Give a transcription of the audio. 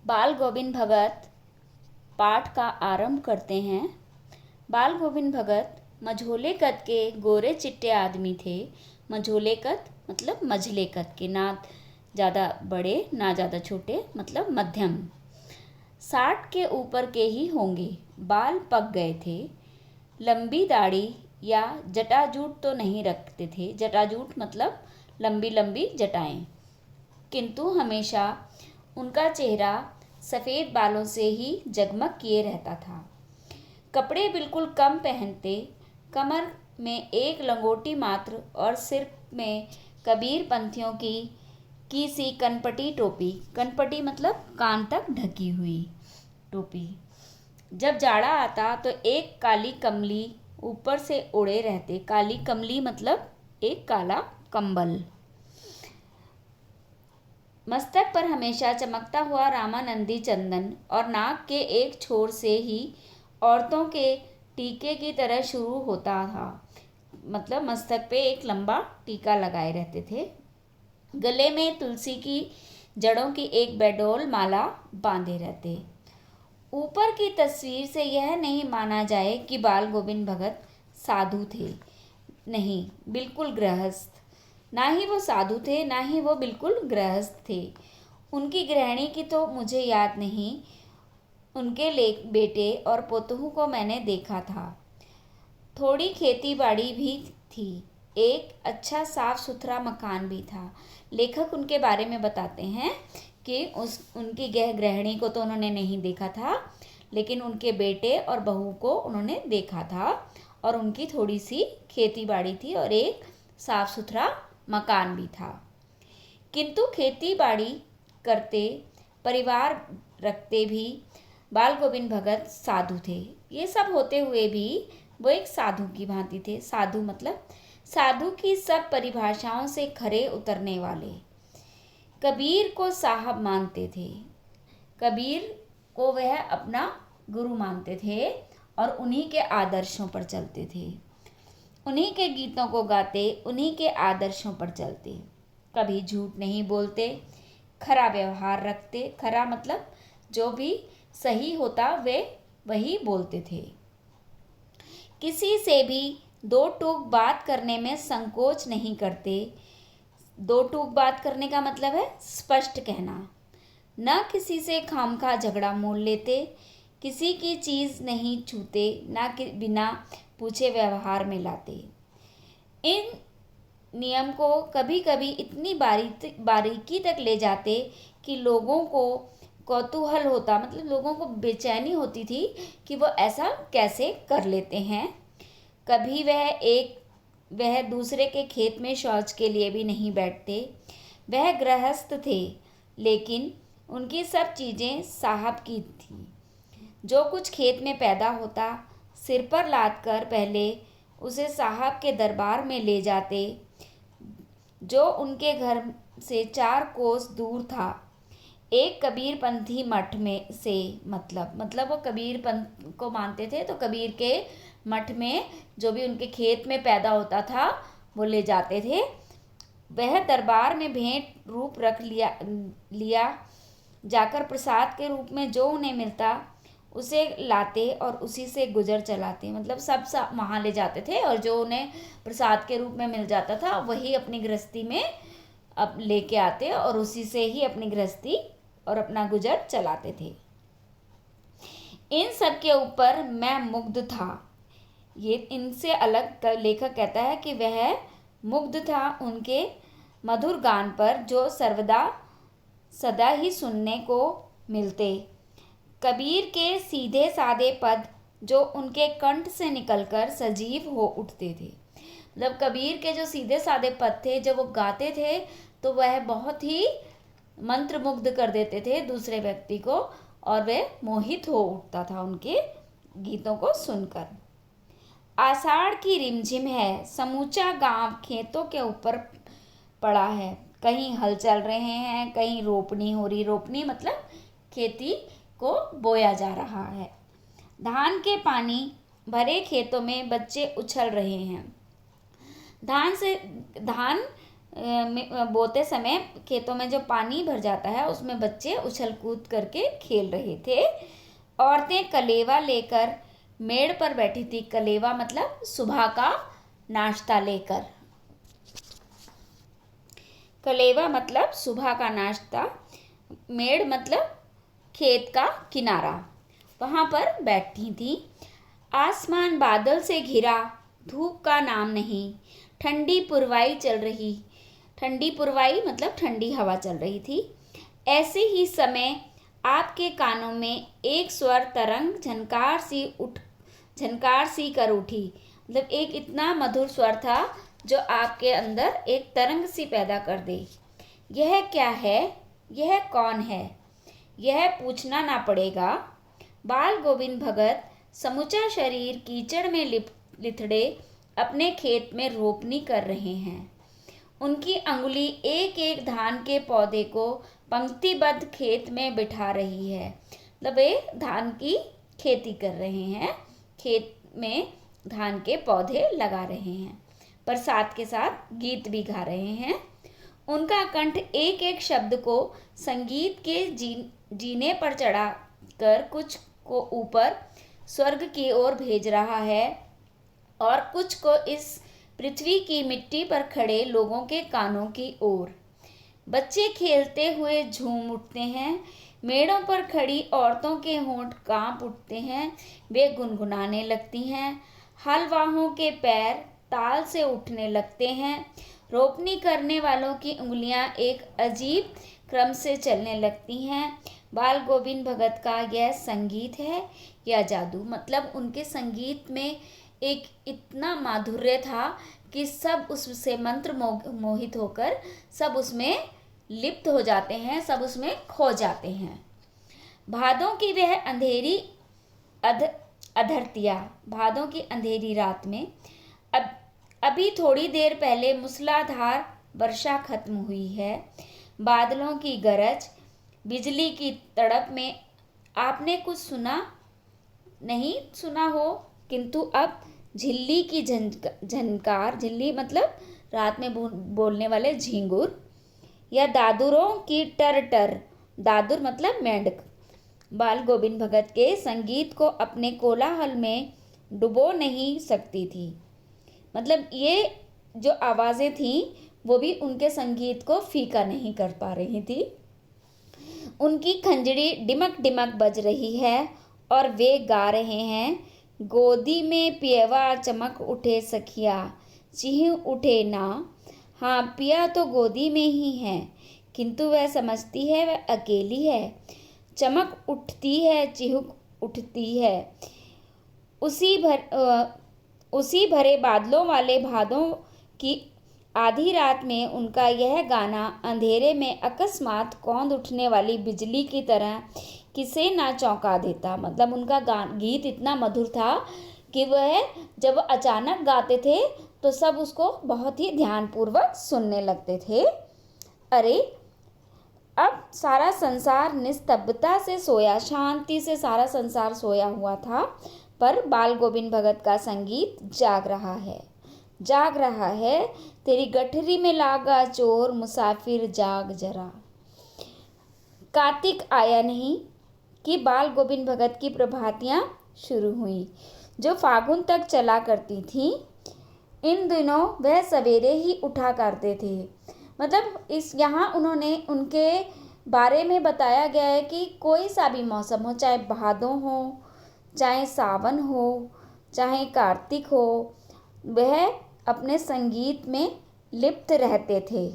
बाल गोविंद भगत पाठ का आरंभ करते हैं। बाल गोविंद भगत मझोले कद के गोरे चिट्टे आदमी थे। मझोले कद मतलब मझले कद के, ना ज़्यादा बड़े ना ज़्यादा छोटे, मतलब मध्यम। 60 के ऊपर के ही होंगे। बाल पक गए थे। लंबी दाढ़ी या जटाजूट तो नहीं रखते थे। जटाजूट मतलब लंबी लंबी जटाएं। किंतु हमेशा उनका चेहरा सफ़ेद बालों से ही जगमग किए रहता था। कपड़े बिल्कुल कम पहनते, कमर में एक लंगोटी मात्र और सिर में कबीर पंथियों की सी कनपटी टोपी। कनपटी मतलब कान तक ढकी हुई टोपी। जब जाड़ा आता तो एक काली कमली ऊपर से ओढ़े रहते। काली कमली मतलब एक काला कंबल। मस्तक पर हमेशा चमकता हुआ रामानंदी चंदन और नाक के एक छोर से ही औरतों के टीके की तरह शुरू होता था। मतलब मस्तक पे एक लंबा टीका लगाए रहते थे। गले में तुलसी की जड़ों की एक बेडोल माला बांधे रहते। ऊपर की तस्वीर से यह नहीं माना जाए कि बाल गोविंद भगत साधु थे। नहीं, बिल्कुल गृहस्थ। ना ही वो साधु थे, ना ही वो बिल्कुल गृहस्थ थे। उनकी गृहिणी की तो मुझे याद नहीं। उनके बेटे और पोतों को मैंने देखा था। थोड़ी खेती बाड़ी भी थी। एक अच्छा साफ सुथरा मकान भी था। लेखक उनके बारे में बताते हैं कि उनकी गृहिणी को तो उन्होंने नहीं देखा था, लेकिन उनके बेटे और बहू को उन्होंने देखा था। और उनकी थोड़ी सी खेती बाड़ी थी और एक साफ सुथरा मकान भी था। किंतु खेती बाड़ी करते, परिवार रखते भी बाल गोविंद भगत साधु थे। ये सब होते हुए भी वो एक साधु की भांति थे। साधु मतलब साधु की सब परिभाषाओं से खरे उतरने वाले। कबीर को साहब मानते थे। कबीर को वह अपना गुरु मानते थे और उन्हीं के आदर्शों पर चलते थे। उन्हीं के गीतों को गाते, उन्हीं के आदर्शों पर चलते। कभी झूठ नहीं बोलते, खरा व्यवहार रखते। खरा मतलब जो भी सही होता वे वही बोलते थे। किसी से भी दो टूक बात करने में संकोच नहीं करते। दो टूक बात करने का मतलब है स्पष्ट कहना। न किसी से खामखा झगड़ा मोल लेते। किसी की चीज़ नहीं छूते, ना कि बिना पूछे व्यवहार में लाते। इन नियम को कभी कभी इतनी बारीकी तक ले जाते कि लोगों को कौतूहल होता, मतलब लोगों को बेचैनी होती थी कि वो ऐसा कैसे कर लेते हैं। कभी वह दूसरे के खेत में शौच के लिए भी नहीं बैठते। वह गृहस्थ थे, लेकिन उनकी सब चीज़ें साहब की थी। जो कुछ खेत में पैदा होता, सिर पर लाद कर पहले उसे साहब के दरबार में ले जाते, जो उनके घर से 4 कोस दूर था। एक कबीर पंथी मठ में से, मतलब वो कबीर पंथ को मानते थे, तो कबीर के मठ में जो भी उनके खेत में पैदा होता था वो ले जाते थे। वह दरबार में भेंट रूप रख लिया जाकर प्रसाद के रूप में जो उन्हें मिलता उसे लाते और उसी से गुजर चलाते। मतलब सब वहाँ ले जाते थे और जो उन्हें प्रसाद के रूप में मिल जाता था वही अपनी गृहस्थी में अब लेके आते और उसी से ही अपनी गृहस्थी और अपना गुजर चलाते थे। इन सब के ऊपर मैं मुग्ध था। ये इनसे अलग लेखक कहता है कि वह मुग्ध था उनके मधुर गान पर, जो सदा ही सुनने को मिलते। कबीर के सीधे सादे पद जो उनके कंठ से निकलकर सजीव हो उठते थे। मतलब कबीर के जो सीधे सादे पद थे, जब वो गाते थे तो वह बहुत ही मंत्रमुग्ध कर देते थे दूसरे व्यक्ति को और वह मोहित हो उठता था उनके गीतों को सुनकर। आषाढ़ की रिमझिम है, समूचा गांव खेतों के ऊपर पड़ा है। कहीं हल चल रहे हैं, कहीं रोपनी हो रही। रोपनी मतलब खेती को बोया जा रहा है। धान के पानी भरे खेतों में बच्चे उछल रहे हैं। धान बोते समय खेतों में जो पानी भर जाता है उसमें बच्चे उछल कूद करके खेल रहे थे। औरतें कलेवा लेकर मेड़ पर बैठी थी। कलेवा मतलब सुबह का नाश्ता लेकर। कलेवा मतलब सुबह का नाश्ता, मेड़ मतलब खेत का किनारा, वहाँ पर बैठी थी। आसमान बादल से घिरा, धूप का नाम नहीं, ठंडी पुरवाई चल रही। ठंडी पुरवाई मतलब ठंडी हवा चल रही थी। ऐसे ही समय आपके कानों में एक स्वर तरंग झनकार सी कर उठी। मतलब एक इतना मधुर स्वर था जो आपके अंदर एक तरंग सी पैदा कर दे। यह क्या है? यह कौन है? यह पूछना ना पड़ेगा। बाल गोविंद भगत समूचा शरीर कीचड़ में लिथड़े अपने खेत में रोपनी कर रहे हैं। उनकी अंगुली एक एक धान के पौधे को पंक्तिबद्ध खेत में बिठा रही है। मतलब वे धान की खेती कर रहे हैं, खेत में धान के पौधे लगा रहे हैं, पर साथ के साथ गीत भी गा रहे हैं। उनका कंठ एक एक शब्द को संगीत के जीने पर चढ़ा कर कुछ को ऊपर स्वर्ग की ओर भेज रहा है और कुछ को इस पृथ्वी की मिट्टी पर खड़े लोगों के कानों की ओर। बच्चे खेलते हुए झूम उठते हैं। मेड़ों पर खड़ी औरतों के होंठ कांप उठते हैं। वे गुनगुनाने लगती हैं। हलवाहों के पैर ताल से उठने लगते हैं। रोपनी करने वालों की उंगलियां एक अजीब क्रम से चलने लगती हैं। बाल गोविंद भगत का यह संगीत है या जादू? मतलब उनके संगीत में एक इतना माधुर्य था कि सब उससे मंत्र मोहित होकर सब उसमें लिप्त हो जाते हैं, सब उसमें खो जाते हैं। भादों की वह अंधेरी अधरतिया, भादों की अंधेरी रात में अभी थोड़ी देर पहले मूसलाधार वर्षा खत्म हुई है। बादलों की गरज, बिजली की तड़प में आपने कुछ सुना नहीं सुना हो, किंतु अब झिल्ली की झनकार, झिल्ली मतलब रात में बोलने वाले झिंगुर, या दादुरों की टर टर, दादुर मतलब मेंढक, बाल गोविंद भगत के संगीत को अपने कोलाहल में डुबो नहीं सकती थी। मतलब ये जो आवाज़ें थीं वो भी उनके संगीत को फीका नहीं कर पा रही थी। उनकी खंजरी डिमक डिमक बज रही है और वे गा रहे हैं, गोदी में पियवा चमक उठे सखिया, चिह उठे ना। हाँ, पिया तो गोदी में ही है, किंतु वह समझती है वह अकेली है। चमक उठती है, चिहुक उठती है। उसी भरे बादलों वाले भादों की आधी रात में उनका यह गाना अंधेरे में अकस्मात कौंध उठने वाली बिजली की तरह किसे ना चौंका देता। मतलब उनका गीत इतना मधुर था कि वह जब अचानक गाते थे तो सब उसको बहुत ही ध्यानपूर्वक सुनने लगते थे। अरे अब सारा संसार निस्तब्धता से सोया, शांति से सारा संसार सोया हुआ था, पर बाल गोविंद भगत का संगीत जाग रहा है, जाग रहा है। तेरी गठरी में लागा चोर, मुसाफिर जाग जरा। कार्तिक आया नहीं कि बाल गोविंद भगत की प्रभातियाँ शुरू हुई, जो फागुन तक चला करती थी। इन दिनों वह सवेरे ही उठा करते थे। मतलब यहाँ उन्होंने उनके बारे में बताया गया है कि कोई सा भी मौसम हो, चाहे भादों हो, चाहे सावन हो, चाहे कार्तिक हो, वह अपने संगीत में लिप्त रहते थे।